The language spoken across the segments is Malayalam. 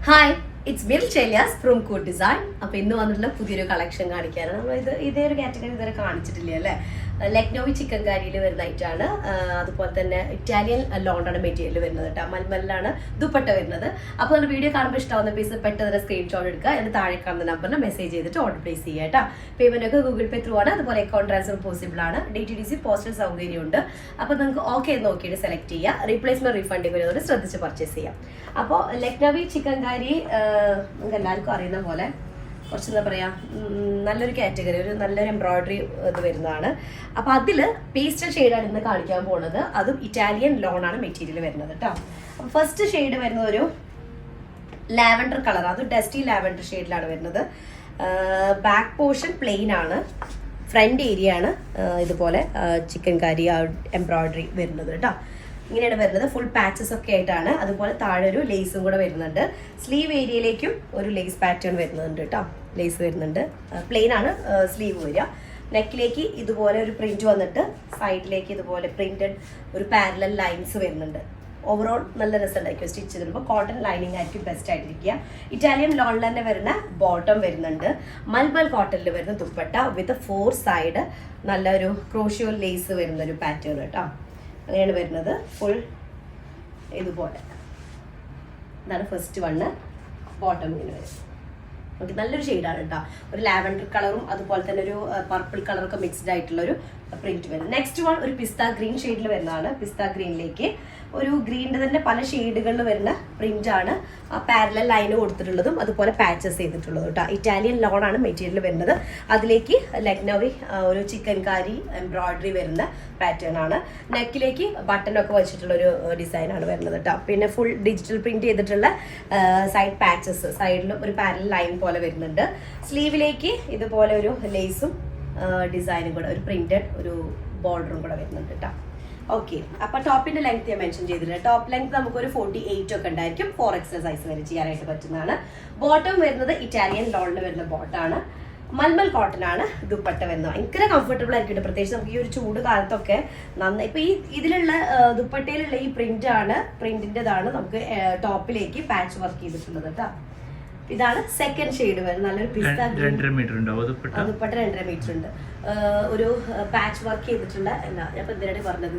ഹായ്, ഇറ്റ്സ് മിൽ ചെലിയാസ് ഫ്രം കൂട്ട് ഡിസൈൻ. അപ്പോൾ ഇന്ന് വന്നിട്ടുള്ള പുതിയൊരു കളക്ഷൻ കാണിക്കാനാണ്. നമ്മൾ ഇതേ ഒരു കാറ്റഗറി ഇതുവരെ കാണിച്ചിട്ടില്ല അല്ലേ. ലക്നൌവി ചിക്കൻ കാരിയിൽ വരുന്ന ഐറ്റാണ്. അതുപോലെ തന്നെ ഇറ്റാലിയൻ ലോണ്ടാണ് മെറ്റീരിയൽ വരുന്നത് കേട്ടോ. മൽമലിലാണ് ദുപ്പട്ട വരുന്നത്. അപ്പോൾ നമ്മൾ വീഡിയോ കാണുമ്പോൾ ഇഷ്ടമാവുന്ന പീസ് പെട്ടെന്ന് സ്ക്രീൻഷോട്ട് എടുക്കുക. എന്നിട്ട് താഴെ കാണുന്ന നമ്പറിൽ മെസ്സേജ് ചെയ്തിട്ട് ഓർഡർ പ്ലേസ് ചെയ്യുക കേട്ടോ. പേയ്മെന്റ് ഒക്കെ ഗൂഗിൾ പേ ത്രൂ ആണ്. അതുപോലെ അക്കൗണ്ട് ട്രാൻസ്ഫർ പോസിബിൾ ആണ്. DTDC പോസ്റ്റൽ സൗകര്യമുണ്ട്. അപ്പോൾ നിങ്ങൾക്ക് ഓക്കെ നോക്കിയിട്ട് സെലക്ട് ചെയ്യുക. റീപ്ലേസ്മെന്റ് റീഫണ്ടിങ് വരുന്നത് ശ്രദ്ധിച്ച് പർച്ചേസ് ചെയ്യാം. അപ്പോൾ ലക്നൌവി ചിക്കൻ കാരി നമുക്ക് എല്ലാവർക്കും അറിയുന്ന പോലെ കുറച്ച് എന്താ പറയുക, നല്ലൊരു കാറ്റഗറി, ഒരു നല്ലൊരു എംബ്രോയിഡറി ഇത് വരുന്നതാണ്. അപ്പോൾ അതിൽ പേസ്റ്റൽ ഷെയ്ഡാണ് ഇന്ന് കാണിക്കാൻ പോകുന്നത്. അതും ഇറ്റാലിയൻ ലോണാണ് മെറ്റീരിയൽ വരുന്നത് കേട്ടോ. അപ്പോൾ ഫസ്റ്റ് ഷെയ്ഡ് വരുന്നത് ഒരു ലാവൻഡർ കളർ, അത് ഡസ്റ്റി ലാവൻഡർ ഷെയ്ഡിലാണ് വരുന്നത്. ബാക്ക് പോർഷൻ പ്ലെയിൻ ആണ്, ഫ്രണ്ട് ഏരിയ ആണ് ഇതുപോലെ ചിക്കൻ കാരി എംബ്രോയിഡറി വരുന്നത് കേട്ടോ. ഇങ്ങനെയാണ് വരുന്നത്. ഫുൾ പാച്ചസ് ഒക്കെ ആയിട്ടാണ്. അതുപോലെ താഴെ ഒരു ലേസും കൂടെ വരുന്നുണ്ട്. സ്ലീവ് ഏരിയയിലേക്കും ഒരു ലേസ് പാറ്റേൺ വരുന്നുണ്ട് കേട്ടോ. ലേസ് വരുന്നുണ്ട്. പ്ലെയിൻ ആണ് സ്ലീവ് വരിക. നെക്കിലേക്ക് ഇതുപോലെ ഒരു പ്രിന്റ് വന്നിട്ട് സൈഡിലേക്ക് ഇതുപോലെ പ്രിന്റഡ് ഒരു പാരലൽ ലൈൻസ് വരുന്നുണ്ട്. ഓവറോൾ നല്ല രസമുണ്ടായിരിക്കും സ്റ്റിച്ച് ചെയ്തിടുമ്പോൾ. കോട്ടൺ ലൈനിങ് ആയിരിക്കും ബെസ്റ്റ് ആയിട്ടിരിക്കുക. ഇറ്റാലിയൻ ലോണിൽ തന്നെ വരുന്ന ബോട്ടം വരുന്നുണ്ട്. മൽമൽ കോട്ടണിൽ വരുന്ന ദുപ്പട്ട വിത്ത് 4 സൈഡ് നല്ലൊരു ക്രോഷ്യോ ലേസ് വരുന്ന ഒരു പാറ്റേൺ കേട്ടോ. അങ്ങനെയാണ് വരുന്നത്. ഫുൾ ഇതുപോലെ ഇതാണ് ഫസ്റ്റ് വണ്ണ്. ബോട്ടം ഇങ്ങനെ വരും. നമുക്ക് നല്ലൊരു ഷെയ്ഡാണ് കേട്ടോ. ഒരു ലാവൻഡർ കളറും അതുപോലെ തന്നെ ഒരു പർപ്പിൾ കളറൊക്കെ മിക്സ്ഡ് ആയിട്ടുള്ള ഒരു പ്രിന്റ് വരും. നെക്സ്റ്റ് വൺ ഒരു പിസ്ത ഗ്രീൻ ഷെയ്ഡിൽ വരുന്നതാണ്. പിസ്ത ഗ്രീനിലേക്ക് ഒരു ഗ്രീനിന്റെ തന്നെ പല ഷെയ്ഡുകളിൽ വരുന്ന പ്രിന്റ് ആണ്. പാരലൽ ലൈന് കൊടുത്തിട്ടുള്ളതും അതുപോലെ പാച്ചസ് ചെയ്തിട്ടുള്ളതും കേട്ടോ. ഇറ്റാലിയൻ ലോണാണ് മെറ്റീരിയൽ വരുന്നത്. അതിലേക്ക് ലക്നൌവി ഒരു ചിക്കൻ കാരി എംബ്രോയിഡറി വരുന്ന പാറ്റേൺ ആണ്. നെക്കിലേക്ക് ബട്ടണൊക്കെ വെച്ചിട്ടുള്ള ഒരു ഡിസൈൻ ആണ് വരുന്നത് കേട്ടോ. പിന്നെ ഫുൾ ഡിജിറ്റൽ പ്രിന്റ് ചെയ്തിട്ടുള്ള സൈഡ് പാച്ചസ്, സൈഡിലും ഒരു പാരലൽ ലൈൻ പോലെ വരുന്നുണ്ട്. സ്ലീവിലേക്ക് ഇതുപോലെ ഒരു ലേസും ഡിസൈനും കൂടെ, ഒരു പ്രിന്റഡ് ഒരു ബോർഡറും കൂടെ വരുന്നുണ്ട് കേട്ടോ. ഓക്കെ, അപ്പൊ ടോപ്പിന്റെ ലെങ്ത് ഞാൻ മെൻഷൻ ചെയ്തില്ല. ടോപ്പ് ലെങ്ത് നമുക്കൊരു 48 ഒക്കെ ഉണ്ടായിരിക്കും. 4XL സൈസ് വരെ ചെയ്യാനായിട്ട് പറ്റുന്നതാണ്. ബോട്ടം വരുന്നത് ഇറ്റാലിയൻ ലോണിൽ വരുന്ന ബോട്ടാണ്. മൽമൽ കോട്ടൺ ആണ് ദുപ്പട്ട വരുന്നത്. ഭയങ്കര കംഫർട്ടബിൾ ആയിരിക്കും. പ്രത്യേകിച്ച് നമുക്ക് ഈ ഒരു ചൂട് കാലത്തൊക്കെ നന്നായി. ഇപ്പൊ ഇതിലുള്ള ദുപ്പട്ടയിലുള്ള ഈ പ്രിന്റിന്റേതാണ് നമുക്ക് ടോപ്പിലേക്ക് പാച്ച് വർക്ക് ചെയ്തിട്ടുള്ളത് കേട്ടോ. ഇതാണ് സെക്കൻഡ് ഷെയ്ഡ് വരുന്നത്. നല്ലൊരു പിസ്ത 2.5 മീറ്റർ ദുപ്പട്ട 2.5 മീറ്റർ ഉണ്ട്. ഒരു പാച്ച് വർക്ക് ചെയ്തിട്ടുള്ള ഞാൻ ഇപ്പൊ എന്തിനാണ് പറഞ്ഞത്,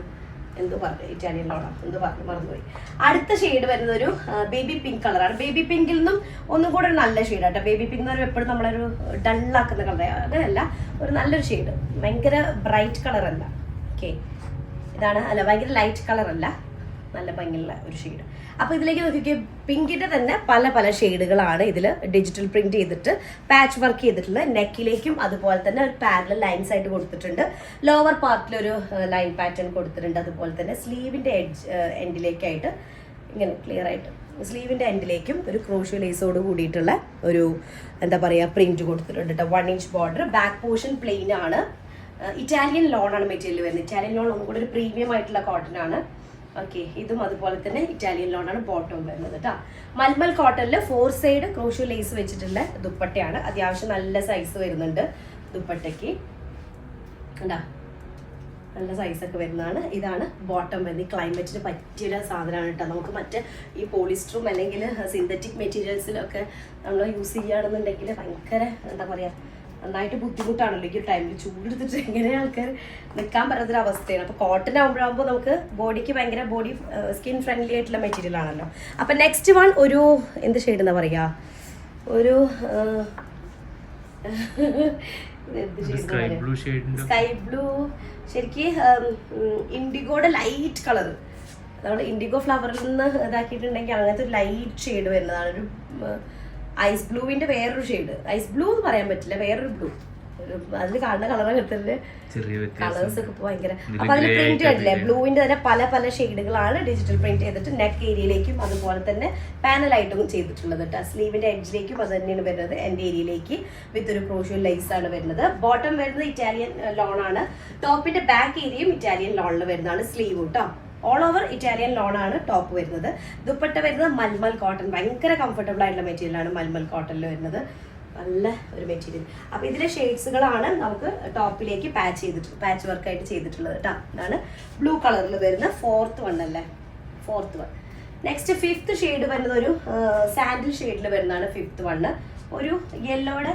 എന്തോ പറഞ്ഞു, ഇറ്റാലിയൻ ലോണ എന്തോ പറഞ്ഞു, മറന്നുപോയി. അടുത്ത ഷെയ്ഡ് വരുന്നത് ഒരു ബേബി പിങ്ക് കളറാണ്. ബേബി പിങ്കിൽ നിന്നും ഒന്നും കൂടെ ഒരു നല്ല ഷെയ്ഡ് ആട്ടോ. ബേബി പിങ്ക് എന്ന് പറയുമ്പോൾ എപ്പോഴും നമ്മളൊരു ഡള്ളാക്കുന്ന കളർ, അങ്ങനെയല്ല, ഒരു നല്ലൊരു ഷെയ്ഡ്. ഭയങ്കര ബ്രൈറ്റ് കളറല്ല. ഓക്കെ, ഇതാണ്. അല്ല, ഭയങ്കര ലൈറ്റ് കളറല്ല, നല്ല ഭംഗിയുള്ള ഒരു ഷെയ്ഡ്. അപ്പൊ ഇതിലേക്ക് നോക്കിയാൽ പിങ്കിന്റെ തന്നെ പല പല ഷെയ്ഡുകളാണ് ഇതിൽ ഡിജിറ്റൽ പ്രിന്റ് ചെയ്തിട്ട് പാച്ച് വർക്ക് ചെയ്തിട്ടുള്ളത്. നെക്കിലേക്കും അതുപോലെ തന്നെ ഒരു പാരലൽ ലൈൻസ് ആയിട്ട് കൊടുത്തിട്ടുണ്ട്. ലോവർ പാർട്ടിൽ ഒരു ലൈൻ പാറ്റേൺ കൊടുത്തിട്ടുണ്ട്. അതുപോലെ തന്നെ സ്ലീവിന്റെ എൻഡിലേക്കായിട്ട് ഇങ്ങനെ ക്ലിയർ ആയിട്ട് സ്ലീവിന്റെ എൻഡിലേക്കും ഒരു ക്രോഷ്യോ ലേസോട് കൂടിയിട്ടുള്ള ഒരു എന്താ പറയാ പ്രിന്റ് കൊടുത്തിട്ടുണ്ട് കേട്ടോ. 1 inch border. Back portion plain ആണ്. ഇറ്റാലിയൻ ലോണാണ് മെറ്റീരിയൽ വരുന്നത്. ഇറ്റാലിയൻ ലോൺ ഒന്നും കൂടെ ഒരു പ്രീമിയം ആയിട്ടുള്ള കോട്ടൺ ആണ്. ഓക്കെ, ഇതും അതുപോലെ തന്നെ ഇറ്റാലിയൻ ലോണാണ് ബോട്ടം വരുന്നത് കേട്ടോ. മൽമൽ കോട്ടണിൽ 4 സൈഡ് ക്രോഷ്യോ ലേസ് വെച്ചിട്ടുള്ള ദുപ്പട്ടയാണ്. അത്യാവശ്യം നല്ല സൈസ് വരുന്നുണ്ട് ദുപ്പട്ടയ്ക്ക്. കണ്ടാ, നല്ല സൈസൊക്കെ വരുന്നതാണ്. ഇതാണ് ബോട്ടം വരുന്നത്. ക്ലൈമറ്റിന് പറ്റിയൊരു സാധനമാണ് കേട്ടോ. നമുക്ക് മറ്റേ ഈ പോളിസ്റ്ററും അല്ലെങ്കിൽ സിന്തറ്റിക് മെറ്റീരിയൽസിലൊക്കെ നമ്മൾ യൂസ് ചെയ്യുകയാണെന്നുണ്ടെങ്കിൽ ഭയങ്കര എന്താ പറയുക, നന്നായിട്ട് ബുദ്ധിമുട്ടാണല്ലോ ഈ ടൈമിൽ. ചൂടെടുത്തിട്ട് എങ്ങനെ ആൾക്കാർ നിൽക്കാൻ പറ്റാത്തൊരു അവസ്ഥയാണ്. അപ്പോൾ കോട്ടൺ ആകുമ്പോഴാകുമ്പോൾ നമുക്ക് ബോഡിക്ക് ഭയങ്കര സ്കിൻ ഫ്രണ്ട്ലി ആയിട്ടുള്ള മെറ്റീരിയൽ ആണല്ലോ. അപ്പം നെക്സ്റ്റ് വൺ ഒരു എന്ത് ഷെയ്ഡ് എന്താ പറയുക, ഒരു സ്കൈ ബ്ലൂ, ശരിക്ക് ഇൻഡിഗോയുടെ ലൈറ്റ് കളർ. നമ്മൾ ഇൻഡിഗോ ഫ്ലവറിൽ നിന്ന് ഇതാക്കിയിട്ടുണ്ടെങ്കിൽ അങ്ങനത്തെ ഒരു ലൈറ്റ് ഷെയ്ഡ് വരുന്നതാണ്. ഒരു ഐസ് ബ്ലൂവിന്റെ വേറൊരു ഷെയ്ഡ്. ഐസ് ബ്ലൂ എന്ന് പറയാൻ പറ്റില്ല, വേറൊരു ബ്ലൂ. അതിൽ കാണുന്ന കളറാണ് കിട്ടുന്നത്. കളേഴ്സ് ഒക്കെ ഭയങ്കര. അപ്പൊ അതിൽ പ്രിന്റ് കണ്ടില്ലേ, ബ്ലൂവിന്റെ തന്നെ പല പല ഷെയ്ഡുകളാണ് ഡിജിറ്റൽ പ്രിന്റ് ചെയ്തിട്ട് നെക്ക് ഏരിയയിലേക്കും അതുപോലെ തന്നെ പാനലായിട്ടും ചെയ്തിട്ടുള്ളത് കേട്ടോ. സ്ലീവിന്റെ എഡ്ജിലേക്കും അത് തന്നെയാണ് വരുന്നത്. എന്റെ ഏരിയയിലേക്ക് വിത്ത് ഒരു ക്രോഷ്യോ ലേസ് ആണ് വരുന്നത്. ബോട്ടം വരുന്നത് ഇറ്റാലിയൻ ലോൺ ആണ്. ടോപ്പിന്റെ ബാക്ക് ഏരിയയും ഇറ്റാലിയൻ ലോണിൽ വരുന്നതാണ്. സ്ലീവ് കേട്ടോ. ഓൾ ഓവർ ഇറ്റാലിയൻ ലോണാണ് ടോപ്പ് വരുന്നത്. ദുപ്പട്ട വരുന്നത് മൽമൽ കോട്ടൺ. ഭയങ്കര കംഫർട്ടബിൾ ആയിട്ടുള്ള മെറ്റീരിയലാണ് മൽമൽ കോട്ടണിൽ വരുന്നത്. നല്ല ഒരു മെറ്റീരിയൽ. അപ്പൊ ഇതിലെ ഷെയ്ഡ്സുകളാണ് നമുക്ക് ടോപ്പിലേക്ക് പാച്ച് വർക്ക് ആയിട്ട് ചെയ്തിട്ടുള്ളത് കേട്ടോ. ഇതാണ് ബ്ലൂ കളറിൽ വരുന്ന 4th വൺ അല്ലേ, 4th one. Next 5th shade വരുന്നത് ഒരു സാൻഡിൽ ഷെയ്ഡിൽ വരുന്നതാണ് 5th വണ്ണ്. ഒരു യെല്ലോയുടെ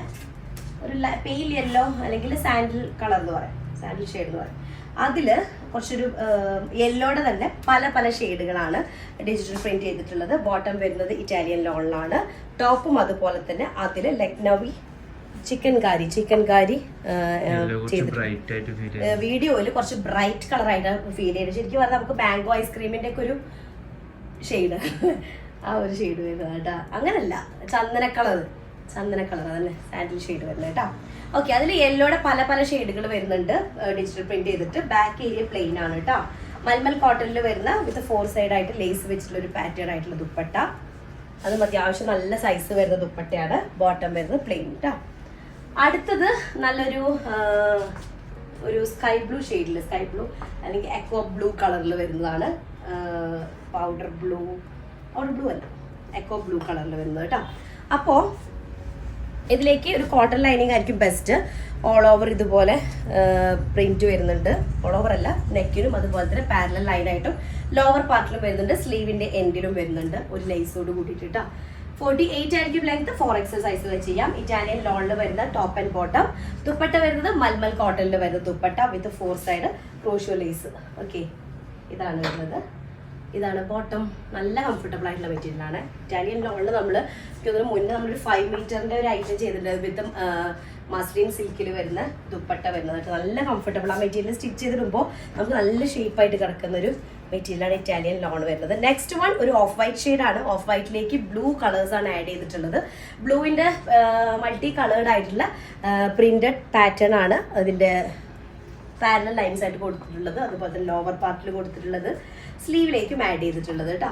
ഒരു പെയിൽ യെല്ലോ അല്ലെങ്കിൽ സാൻഡിൽ കളർ എന്ന് പറയാം, സാൻഡിൽ ഷെയ്ഡ് എന്ന് പറയാം. അതിൽ കുറച്ചൊരു യെല്ലോയുടെ തന്നെ പല പല ഷെയ്ഡുകളാണ് ഡിജിറ്റൽ പ്രിന്റ് ചെയ്തിട്ടുള്ളത്. ബോട്ടം വരുന്നത് ഇറ്റാലിയൻ ലോണിലാണ്. ടോപ്പും അതുപോലെ തന്നെ അതിൽ ലക്നൗവി ചിക്കൻ കാരി വീഡിയോയിൽ കുറച്ച് ബ്രൈറ്റ് കളറായിട്ട് ഫീൽ ചെയ്ത് ശരിക്കും പറഞ്ഞാൽ നമുക്ക് മാംഗോ ഐസ്ക്രീമിന്റെ ഒക്കെ ഒരു ഷെയ്ഡ് ആ ഒരു ഷെയ്ഡ് വരുന്നത് കേട്ടോ. അങ്ങനല്ല, ചന്ദന കളർ തന്നെ സാൻഡിൽ ഷെയ്ഡ് വരുന്നത് കേട്ടോ. ഓക്കെ, അതിൽ യെല്ലോയുടെ പല പല ഷെയ്ഡുകൾ വരുന്നുണ്ട് ഡിജിറ്റൽ പ്രിന്റ് ചെയ്തിട്ട്. ബാക്ക് ഏരിയ പ്ലെയിൻ ആണ് കേട്ടോ. മൽമൽ കോട്ടണിൽ വരുന്ന വിത്ത് 4 സൈഡ് ആയിട്ട് ലേസ് വെച്ചിട്ടുള്ള ഒരു പാറ്റേൺ ആയിട്ടുള്ള ദുപ്പട്ട. അതും അത്യാവശ്യം നല്ല സൈസ് വരുന്ന ദുപ്പട്ടയാണ്. ബോട്ടം വരുന്നത് പ്ലെയിൻ കേട്ടോ. അടുത്തത് നല്ലൊരു ഒരു സ്കൈ ബ്ലൂ ഷെയ്ഡിൽ, സ്കൈ ബ്ലൂ അല്ലെങ്കിൽ എക്വോ ബ്ലൂ കളറിൽ വരുന്നതാണ്. പൗഡർ ബ്ലൂ അല്ല, എക്വോ ബ്ലൂ കളറിൽ വരുന്നത് കേട്ടോ. അപ്പോൾ ഇതിലേക്ക് ഒരു കോട്ടൺ ലൈനിങ് ആയിരിക്കും ബെസ്റ്റ്. ഓൾ ഓവർ ഇതുപോലെ പ്രിന്റ് വരുന്നുണ്ട്. ഓൾ ഓവർ അല്ല, നെക്കിനും അതുപോലെ തന്നെ പാരലൽ ലൈനായിട്ടും ലോവർ പാർട്ടിലും വരുന്നുണ്ട്. സ്ലീവിന്റെ എൻഡിലും വരുന്നുണ്ട് ഒരു ലേസോട് കൂട്ടിയിട്ട് കേട്ടോ. 48 ആയിരിക്കും ലെങ്ത്. 4XL സൈസ് വെച്ച് ചെയ്യാം. ഇറ്റാലിയൻ ലോണിൽ വരുന്ന ടോപ്പ് ആൻഡ് ബോട്ടം. ദുപ്പട്ട വരുന്നത് മൽമൽ കോട്ടണിൽ വരുന്ന ദുപ്പട്ട വിത്ത് 4 സൈഡ് ക്രോഷ്യോ ലേസ്. ഓക്കെ, ഇതാണ് വരുന്നത്. ഇതാണ് ബോട്ടം. നല്ല കംഫർട്ടബിൾ ആയിട്ടുള്ള മെറ്റീരിയൽ ആണ്. ഇറ്റാലിയൻ ലോണിൽ നമ്മൾ മുന്നേ നമ്മളൊരു 5 മീറ്ററിന്റെ ഒരു ഐറ്റം ചെയ്തിട്ടുണ്ട് വിത്ത് മസ്ലിൻ സിൽക്കിൽ വരുന്ന ദുപ്പട്ട വരുന്നത്. നല്ല കംഫർട്ടബിൾ. ആ മെറ്റീരിയൽ സ്റ്റിച്ച് ചെയ്തിടുമ്പോൾ നമുക്ക് നല്ല ഷേപ്പായിട്ട് കിടക്കുന്ന ഒരു മെറ്റീരിയലാണ് ഇറ്റാലിയൻ ലോൺ വരുന്നത്. നെക്സ്റ്റ് വൺ ഒരു ഓഫ് വൈറ്റ് ഷെയ്ഡാണ്. ഓഫ് വൈറ്റിലേക്ക് ബ്ലൂ കളേഴ്സ് ആണ് ആഡ് ചെയ്തിട്ടുള്ളത്. ബ്ലൂവിന്റെ മൾട്ടി കളേർഡ് ആയിട്ടുള്ള പ്രിന്റഡ് പാറ്റേൺ ആണ് അതിന്റെ പാരലൽ ലൈൻസ് ആയിട്ട് കൊടുത്തിട്ടുള്ളത്. അതുപോലെ തന്നെ ലോവർ പാർട്ടിൽ കൊടുത്തിട്ടുള്ളത്, സ്ലീവിലേക്കും ആഡ് ചെയ്തിട്ടുള്ളത് കേട്ടോ.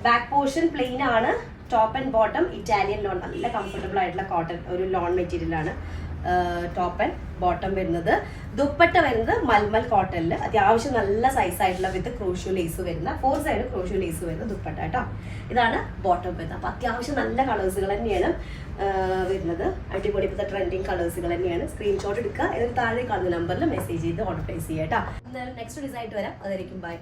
ബാക്ക് പോർഷൻ പ്ലെയിൻ ആണ്. Top and bottom Italian loan, നല്ല കംഫർട്ടബിൾ ആയിട്ടുള്ള കോട്ടൺ ഒരു ലോൺ മെറ്റീരിയൽ ആണ് ടോപ്പ് ആൻഡ് ബോട്ടം വരുന്നത്. ദുപ്പട്ട വരുന്നത് മൽമൽ കോട്ടണിൽ അത്യാവശ്യം നല്ല സൈസ് ആയിട്ടുള്ള വിത്ത് ക്രോഷ്യോ ലേസ് വരുന്ന 4 സൈഡ് ക്രോഷ്യോ ലേസ് വരുന്ന ദുപ്പട്ട കേട്ടോ. ഇതാണ് ബോട്ടം വരുന്നത്. അപ്പൊ അത്യാവശ്യം നല്ല കളേഴ്സുകൾ തന്നെയാണ് വരുന്നത്. അടിപൊളി ഇപ്പോഴത്തെ ട്രെൻഡിങ് കളേഴ്സുകൾ തന്നെയാണ്. സ്ക്രീൻഷോട്ട് എടുക്കുക, ഇതിന് താഴെ കാണുന്ന നമ്പറിൽ മെസ്സേജ് ചെയ്ത് ഓർഡർ പ്ലേസ് ചെയ്യാം കേട്ടോ. നെക്സ്റ്റ് ഡിസൈൻ വരാം. അതായിരിക്കും ബൈ.